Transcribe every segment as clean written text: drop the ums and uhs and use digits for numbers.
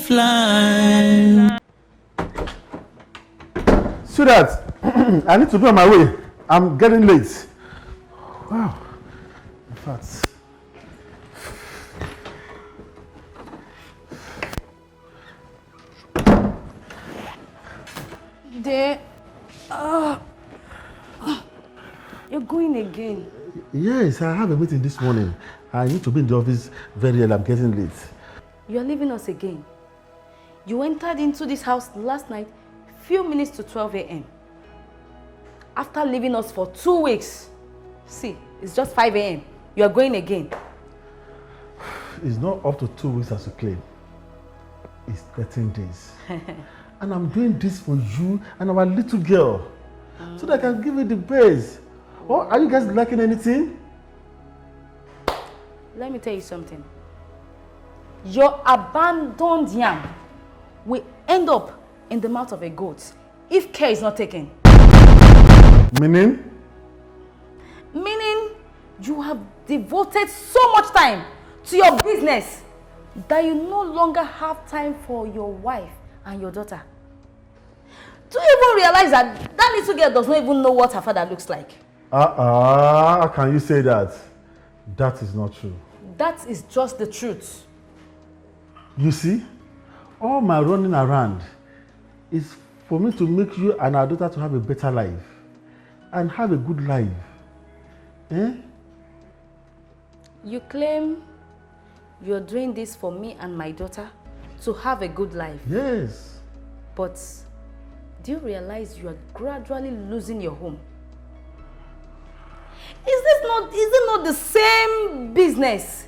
lifeline. Sweetheart, I need to be on my way. I'm getting late. Wow. In fact. You're going again. Yes, I have a meeting this morning. I need to be in the office very early. I'm getting late. You're leaving us again. You entered into this house last night, few minutes to 12 a.m. After leaving us for 2 weeks. See, it's just 5 a.m. You are going again. It's not up to 2 weeks as you claim. It's 13 days. And I'm doing this for you and our little girl. So that I can give you the best. Or are you guys lacking anything? Let me tell you something. Your abandoned yam will end up in the mouth of a goat if care is not taken. Meaning? Meaning you have devoted so much time to your business that you no longer have time for your wife and your daughter. Do you even realize that that little girl does not even know what her father looks like? How can you say that? That is not true. That is just the truth. You see, all my running around is for me to make you and our daughter to have a better life and have a good life. Eh? You claim you're doing this for me and my daughter to have a good life. Yes. But do you realize you are gradually losing your home? Is it not the same business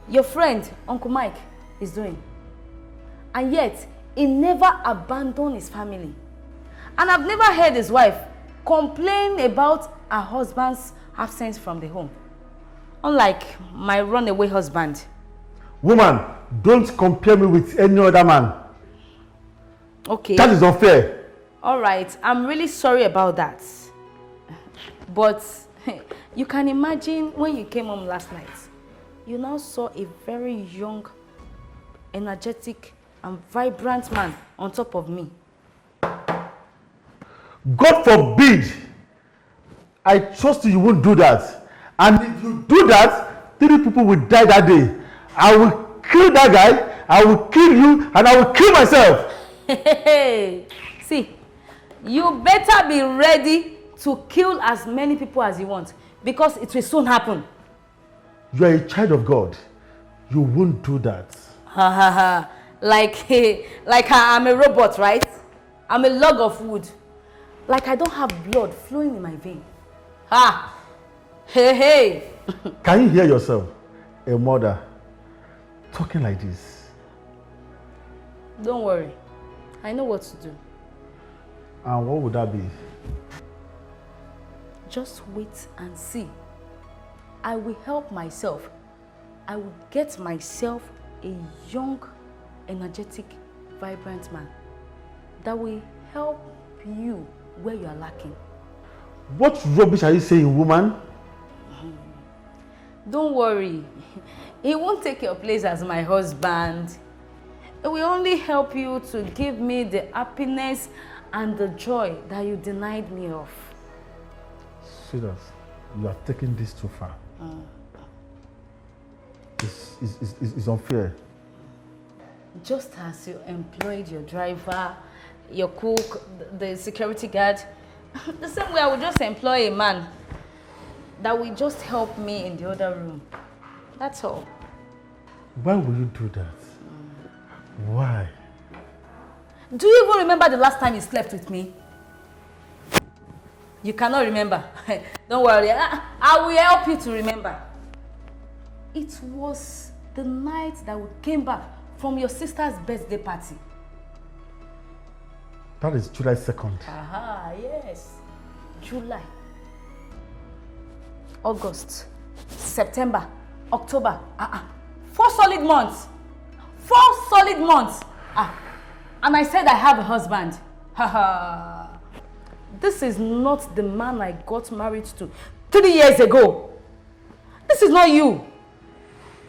your friend, Uncle Mike, is doing? And yet, he never abandoned his family. And I've never heard his wife complain about her husband's absence from the home. Unlike my runaway husband. Woman, don't compare me with any other man. Okay. That is unfair. All right, I'm really sorry about that. But you can imagine when you came home last night, you now saw a very young, energetic, and vibrant man on top of me. God forbid I trust you won't do that. And if you do that, 3 people will die that day. I will kill that guy, I will kill you, and I will kill myself. See, you better be ready to kill as many people as you want, because it will soon happen. You are a child of God. You won't do that. Ha ha ha. Like I'm a robot, right? I'm a log of wood. Like I don't have blood flowing in my vein. Ha! Hey! Can you hear yourself? A mother talking like this. Don't worry. I know what to do. And what would that be? Just wait and see. I will help myself. I will get myself a young, energetic, vibrant man that will help you where you are lacking. What rubbish are you saying, woman? Don't worry. He won't take your place as my husband. It will only help you to give me the happiness and the joy that you denied me of. Sweetheart, you are taking this too far. It's unfair. Just as you employed your driver, your cook, the security guard, the same way I would just employ a man that will just help me in the other room. That's all. Why will you do that? Why? Do you even remember the last time you slept with me? You cannot remember. Don't worry. I will help you to remember. It was the night that we came back from your sister's birthday party. That is July 2nd. Aha, yes. July. August. September. October. 4 solid months. 4 solid months. And I said I have a husband. Haha. This is not the man I got married to 3 years ago. This is not you.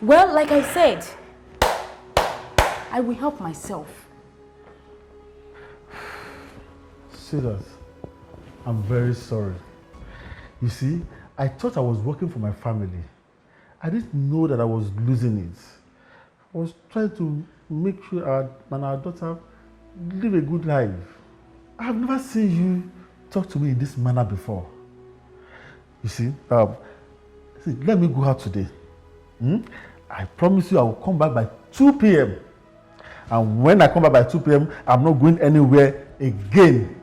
Well, like I said, I will help myself. Serious, I'm very sorry. You see, I thought I was working for my family. I didn't know that I was losing it. I was trying to make sure our daughter live a good life. I have never seen you talk to me in this manner before. You see, let me go out today. I promise you I will come back by 2 p.m. And when I come back by 2 p.m., I'm not going anywhere again.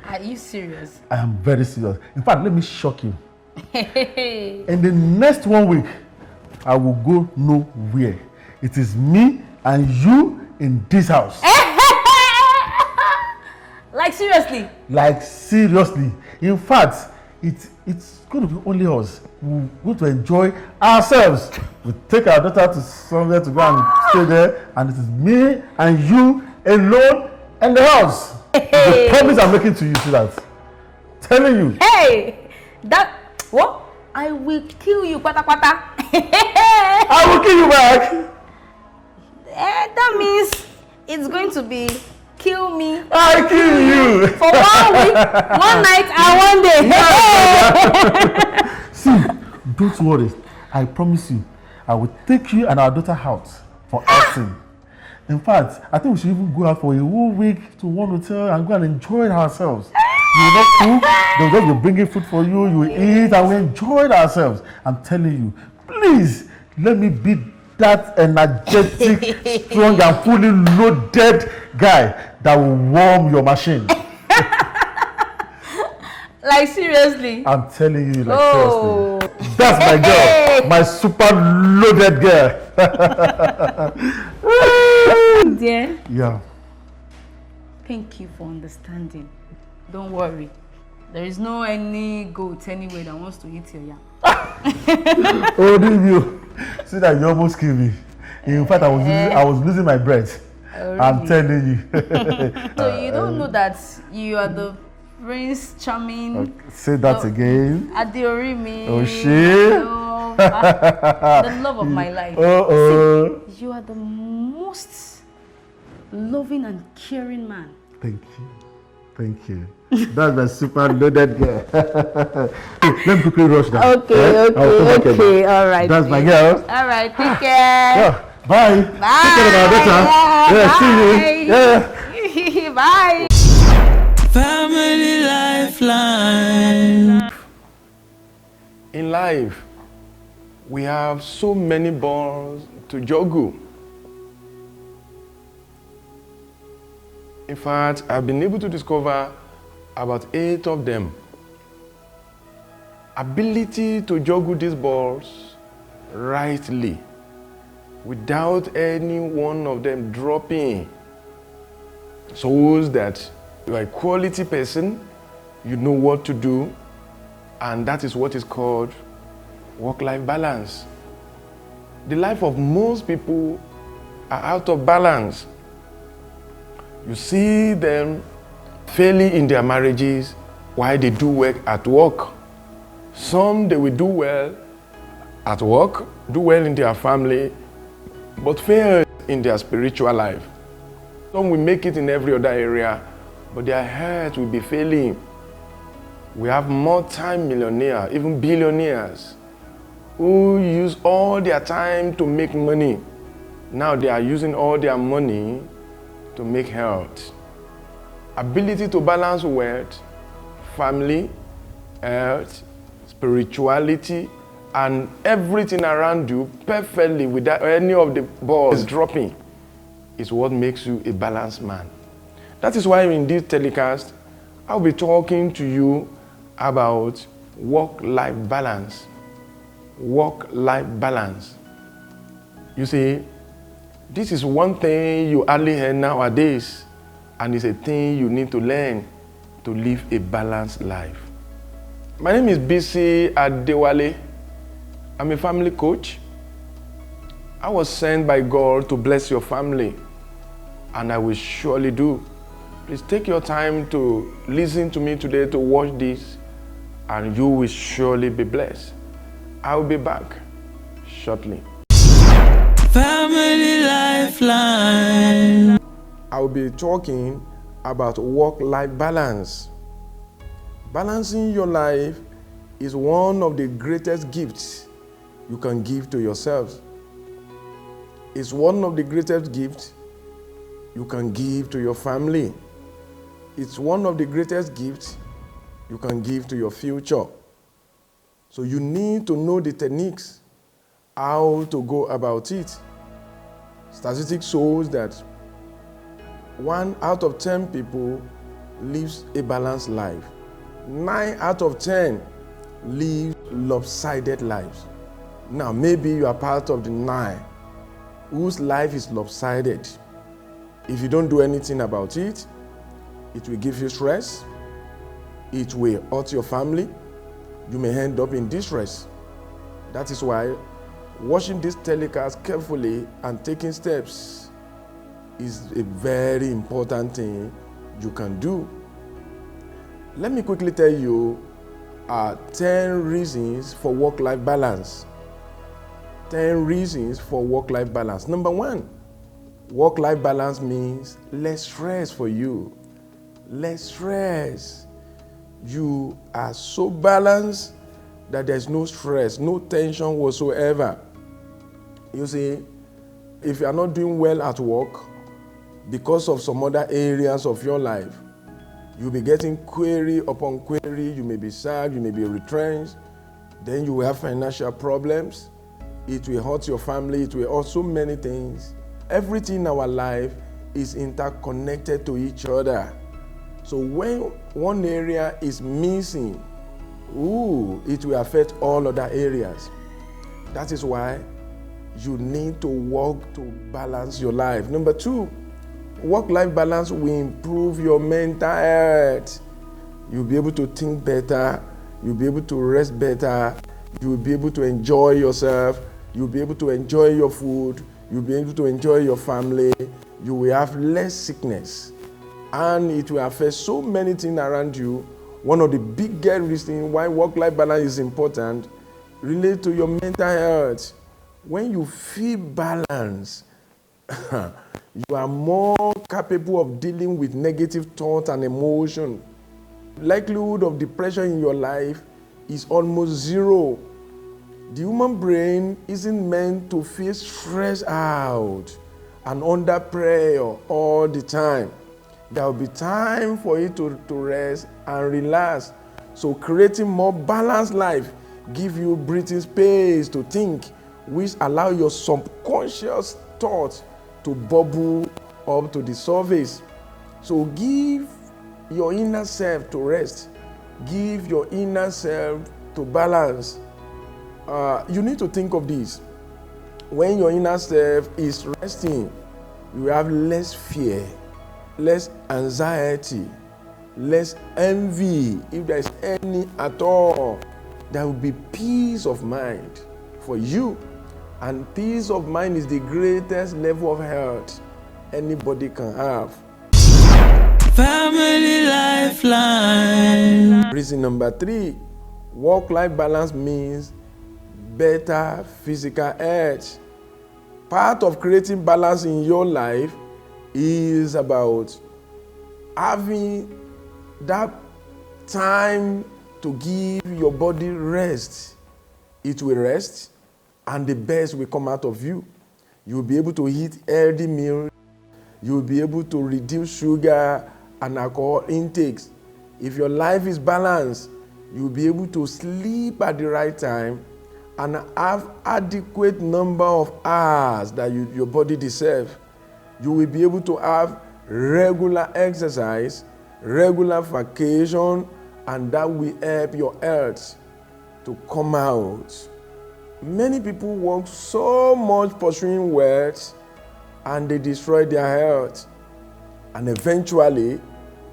Are you serious? I am very serious. In fact, let me shock you. In the next 1 week, I will go nowhere. It is me and you in this house. Like seriously? Like seriously. In fact, it's going to be only us. We're going to enjoy ourselves. We take our daughter to somewhere to go and stay there, and it is me and you alone in the house. The promise I'm making to you, see that? Telling you. Hey, that what? I will kill you, pata pata. I will kill you back. That means it's going to be kill me. I kill you. For 1 week, 1 night, and 1 day. See, don't worry. I promise you, I will take you and our daughter out for outing. In fact, I think we should even go out for a whole week to one hotel and go and enjoy ourselves. You will not cook, they'll just be bringing food for you, you will eat, and we enjoy ourselves. I'm telling you, please, let me be that energetic, strong, and fully loaded guy that will warm your machine. Like seriously? I'm telling you, like seriously. That's my girl, my super loaded girl. Dear. Yeah. Thank you for understanding. Don't worry. There is no any goat anywhere that wants to eat your yam. Oh, did you? See that you almost killed me. In fact, I was losing my breath. Oh, really? I'm telling you. So you don't know that you are the Prince Charming. Say that again. Adewale. Oh shit. The love of my life. See, you are the most loving and caring man. Thank you. Thank you. That's my super loaded girl. Let me quickly rush down. Okay, all right. That's my girl. All right, take care. Yeah, bye. Bye. Take care of our daughter. Yeah, see you. Yeah. Bye. Family Lifeline. In life, we have so many balls to juggle. In fact, I've been able to discover about 8 of them. Ability to juggle these balls rightly without any one of them dropping shows that you are a quality person, you know what to do, and that is what is called work-life balance. The life of most people are out of balance. You see them failing in their marriages while they do work at work. Some, they will do well at work, do well in their family, but fail in their spiritual life. Some will make it in every other area, but their health will be failing. We have multi-millionaires, even billionaires, who use all their time to make money. Now they are using all their money to make health. Ability to balance wealth, family, health, spirituality, and everything around you perfectly without any of the balls dropping is what makes you a balanced man. That is why in this telecast, I'll be talking to you about work-life balance. Work-life balance. You see, this is one thing you hardly hear nowadays, and it's a thing you need to learn to live a balanced life. My name is Bisi Adewale. I'm a family coach. I was sent by God to bless your family, and I will surely do. Please take your time to listen to me today, to watch this, and you will surely be blessed. I will be back shortly. Family Lifeline. lifeline. I will be talking about work-life balance. Balancing your life is one of the greatest gifts you can give to yourselves. It's one of the greatest gifts you can give to your family. It's one of the greatest gifts you can give to your future. So you need to know the techniques, how to go about it. Statistics shows that 1 out of 10 people lives a balanced life. 9 out of 10 live lopsided lives. Now, maybe you are part of the 9 whose life is lopsided. If you don't do anything about it, it will give you stress. It will hurt your family. You may end up in distress. That is why watching this telecast carefully and taking steps is a very important thing you can do. Let me quickly tell you 10 reasons for work-life balance. 10 reasons for work-life balance. Number 1, work-life balance means less stress for you. Less stress. You are so balanced that there's no stress, no tension whatsoever. You see, if you are not doing well at work because of some other areas of your life, you'll be getting query upon query. You may be sacked, you may be retrenched. Then you will have financial problems. It will hurt your family. It will hurt so many things. Everything in our life is interconnected to each other. So when one area is missing, it will affect all other areas. That is why you need to work to balance your life. Number 2, work-life balance will improve your mental health. You'll be able to think better. You'll be able to rest better. You'll be able to enjoy yourself. You'll be able to enjoy your food. You'll be able to enjoy your family. You will have less sickness. And it will affect so many things around you. One of the biggest reasons why work-life balance is important relates to your mental health. When you feel balanced, you are more capable of dealing with negative thoughts and emotion. Likelihood of depression in your life is almost 0. The human brain isn't meant to feel stressed out and under pressure all the time. There will be time for you to rest and relax. So creating more balanced life give you breathing space to think, which allow your subconscious thoughts to bubble up to the surface. So give your inner self to rest. Give your inner self to balance. You need to think of this. When your inner self is resting, you have less fear, less anxiety, less envy. If there is any at all, there will be peace of mind for you. And peace of mind is the greatest level of health anybody can have. Family lifeline. Reason number 3, work-life balance means better physical health. Part of creating balance in your life is about having that time to give your body rest. It will rest and the best will come out of you. You will be able to eat healthy meals. You will be able to reduce sugar and alcohol intakes. If your life is balanced, you will be able to sleep at the right time and have adequate number of hours that your body deserves. You will be able to have regular exercise, regular vacation, and that will help your health to come out. Many people work so much pursuing wealth and they destroy their health. And eventually,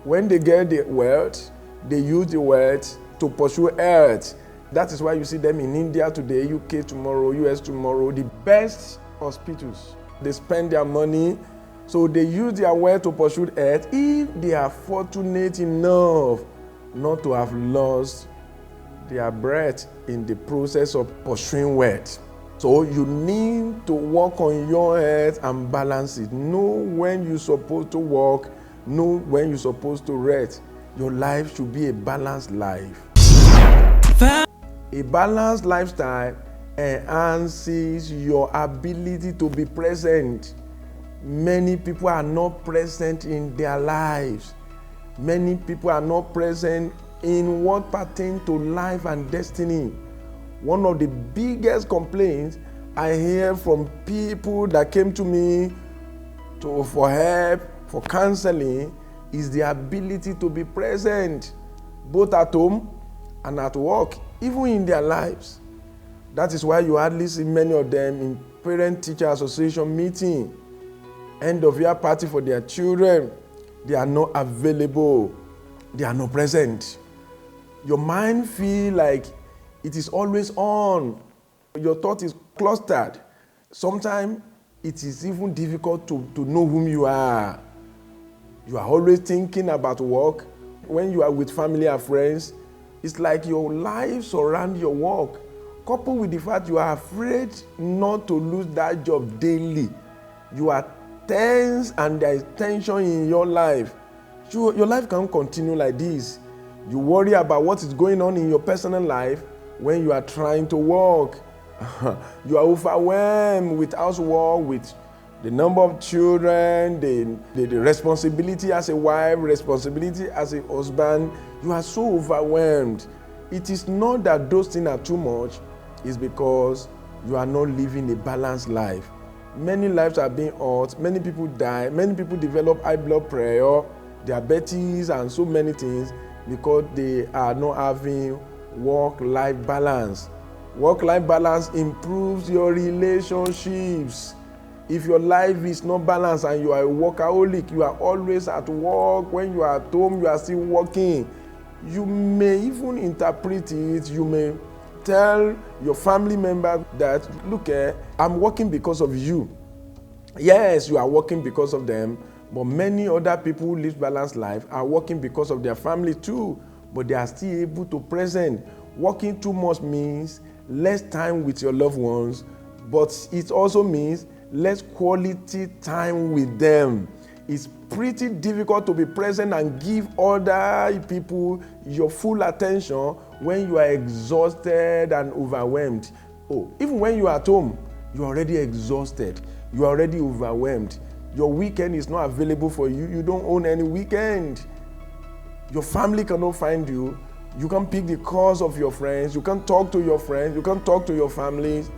when they get the wealth, they use the wealth to pursue health. That is why you see them in India today, UK tomorrow, US tomorrow, the best hospitals. They spend their money, so they use their wealth to pursue health if they are fortunate enough not to have lost their breath in the process of pursuing wealth. So you need to work on your health and balance it. Know when you're supposed to work, know when you're supposed to rest. Your life should be a balanced life. A balanced lifestyle enhances your ability to be present. Many people are not present in their lives. Many people are not present in what pertains to life and destiny. One of the biggest complaints I hear from people that came to me for help, for counseling, is the ability to be present, both at home and at work, even in their lives. That is why you hardly see many of them in parent-teacher association meeting, end of year party for their children. They are not available. They are not present. Your mind feels like it is always on. Your thought is clustered. Sometimes it is even difficult to know whom you are. You are always thinking about work. When you are with family and friends, it's like your life surrounds your work. Coupled with the fact you are afraid not to lose that job daily. You are tense and there is tension in your life. Your life can't continue like this. You worry about what is going on in your personal life when you are trying to work. You are overwhelmed with housework, with the number of children, the responsibility as a wife, responsibility as a husband. You are so overwhelmed. It is not that those things are too much. It's because you are not living a balanced life. Many lives are being hurt. Many people die. Many people develop high blood pressure, diabetes, and so many things because they are not having work-life balance. Work-life balance improves your relationships. If your life is not balanced and you are a workaholic, you are always at work, when you are at home, you are still working. You may even interpret it, you may tell your family member that, look, I'm working because of you. Yes, you are working because of them, but many other people who live balanced life are working because of their family too, but they are still able to present. Working too much means less time with your loved ones, but it also means less quality time with them. It's pretty difficult to be present and give other people your full attention when you are exhausted and overwhelmed. Even when you are at home, you are already exhausted. You are already overwhelmed. Your weekend is not available for you. You don't own any weekend. Your family cannot find you. You can't pick the calls of your friends. You can't talk to your friends. You can't talk to your families.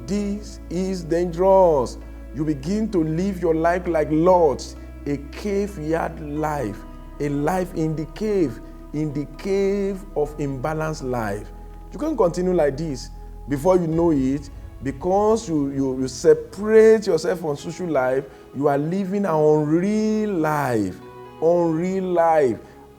This is dangerous. You begin to live your life like Lord's, a cave yard life, a life in the cave of imbalanced life. You can't continue like this. Before you know it, because you separate yourself from social life, you are living an unreal life,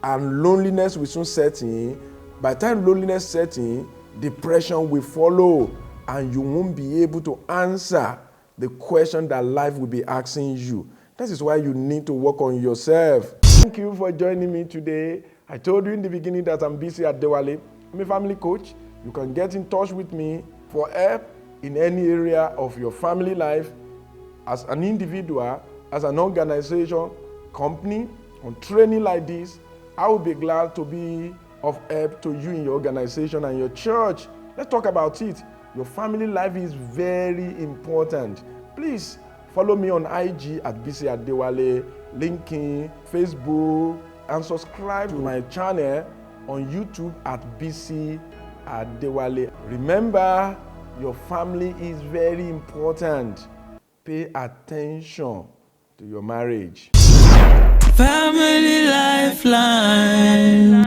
and loneliness will soon set in. By the time loneliness sets in, depression will follow, and you won't be able to answer the question that life will be asking you. That is why you need to work on yourself. Thank you for joining me today. I told you in the beginning that I'm Bisi Adewale. I'm a family coach. You can get in touch with me for help in any area of your family life, as an individual, as an organization, company, on training like this. I will be glad to be of help to you in your organization and your church. Let's talk about it. Your family life is very important. Please follow me on IG at Bisi Adewale, LinkedIn, Facebook, and subscribe to my channel on YouTube at Bisi Adewale. Remember, your family is very important. Pay attention to your marriage. Family lifeline.